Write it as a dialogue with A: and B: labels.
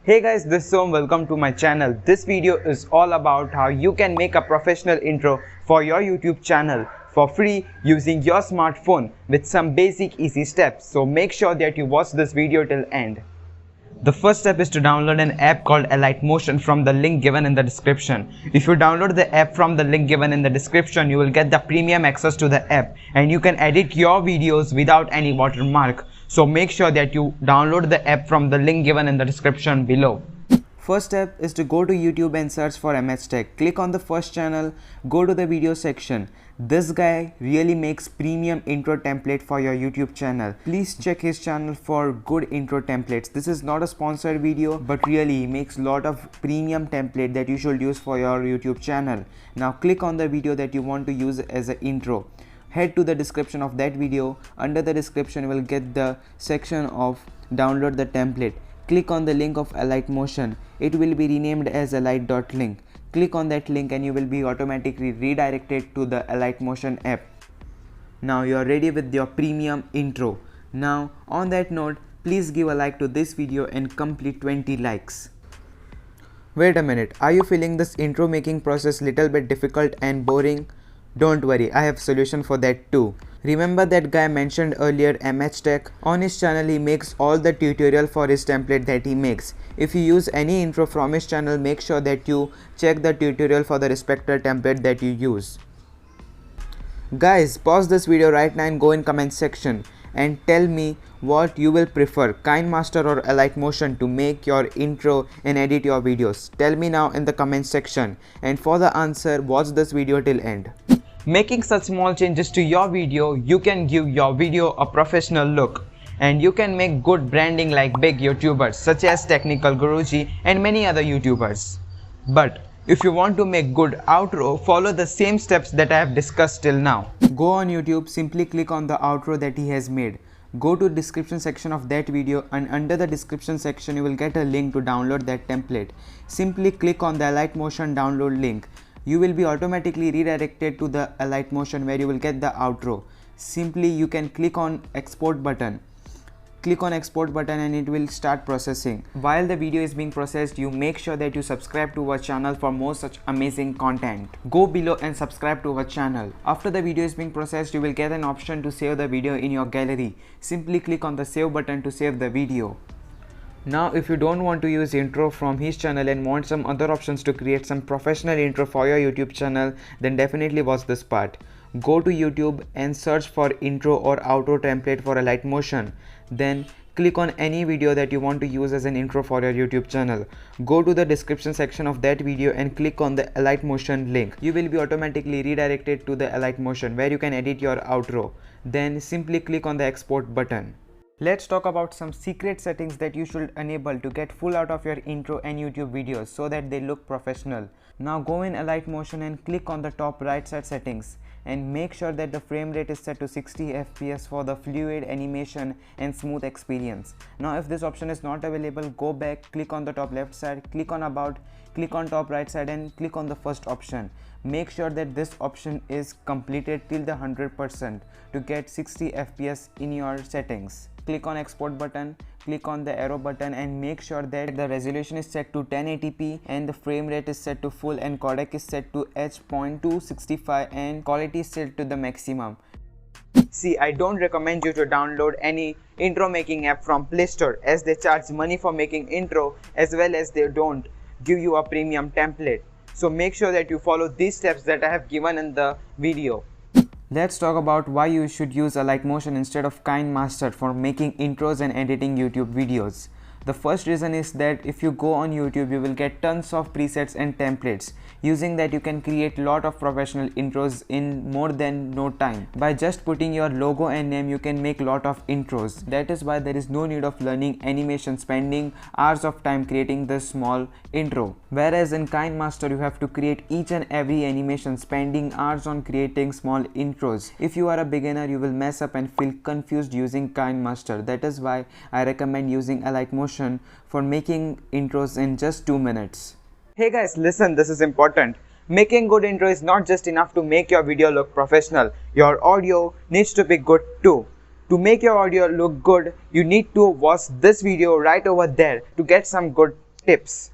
A: Hey guys, this is Som. Welcome to my channel. This video is all about how you can make a professional intro for your YouTube channel for free using your smartphone with some basic easy steps. So make sure that you watch this video till end. The first step is to download an app called Alight from the link given in the description. If you download the app from the link given in the description, you will get the premium access to the app and you can edit your videos without any watermark. So make sure that you download the app from the link given in the description below. First step is to go to YouTube and search for MHTech. Click on the first channel, go to the video section. This guy really makes premium intro template for your YouTube channel. Please check his channel for good intro templates. This is not a sponsored video, but really he makes lot of premium template that you should use for your YouTube channel. Now click on the video that you want to use as an intro. Head to the description of that video. Under the description you will get the section of download the template. Click on the link of Alight. It will be renamed as alight.link. Click on that link and you will be automatically redirected to the Alight app. Now you are ready with your premium intro. Now on that note, please give a like to this video and complete 20 likes. Wait a minute, are you feeling this intro making process little bit difficult and boring? Don't worry, I have a solution for that too. Remember that guy mentioned earlier, MHTech? On his channel he makes all the tutorial for his template that he makes. If you use any intro from his channel, make sure that you check the tutorial for the respective template that you use. Guys, pause this video right now and go in comment section and tell me what you will prefer, Kinemaster or Alight to make your intro and edit your videos. Tell me now in the comment section, and for the answer, watch this video till end. Making such small changes to your video, you can give your video a professional look and you can make good branding like big YouTubers such as Technical Guruji and many other YouTubers. But if you want to make good outro, follow the same steps that I have discussed till now. Go on YouTube, simply click on the outro that he has made. Go to description section of that video and under the description section you will get a link to download that template. Simply click on the Alight download link. You will be automatically redirected to the Alight where you will get the outro. Simply you can click on export button. Click on export button and it will start processing. While the video is being processed, you make sure that you subscribe to our channel for more such amazing content. Go below and subscribe to our channel. After the video is being processed, you will get an option to save the video in your gallery. Simply click on the save button to save the video. Now if you don't want to use intro from his channel and want some other options to create some professional intro for your YouTube channel, then definitely watch this part. Go to YouTube and search for intro or outro template for Alight. Then click on any video that you want to use as an intro for your YouTube channel. Go to the description section of that video and click on the Alight link. You will be automatically redirected to the Alight where you can edit your outro. Then simply click on the export button. Let's talk about some secret settings that you should enable to get full out of your intro and YouTube videos so that they look professional. Now go in Alight and click on the top right side settings and make sure that the frame rate is set to 60 fps for the fluid animation and smooth experience. Now if this option is not available, go back, click on the top left side, click on about, click on top right side and click on the first option. Make sure that this option is completed till the 100% to get 60 fps in your settings. Click on export button, click on the arrow button and make sure that the resolution is set to 1080p and the frame rate is set to full and codec is set to H.265 and quality is set to the maximum. See, I don't recommend you to download any intro making app from Playstore as they charge money for making intro as well as they don't give you a premium template. So make sure that you follow these steps that I have given in the video. Let's talk about why you should use Alight instead of Kinemaster for making intros and editing YouTube videos. The first reason is that if you go on YouTube, you will get tons of presets and templates. Using that, you can create lot of professional intros in more than no time. By just putting your logo and name, you can make lot of intros. That is why there is no need of learning animation, spending hours of time creating this small intro. Whereas in Kinemaster, you have to create each and every animation, spending hours on creating small intros. If you are a beginner, you will mess up and feel confused using Kinemaster. That is why I recommend using Alight for making intros in just 2 minutes. Hey guys, listen, this is important. Making good intro is not just enough to make your video look professional. Your audio needs to be good too. To make your audio look good, you need to watch this video right over there to get some good tips.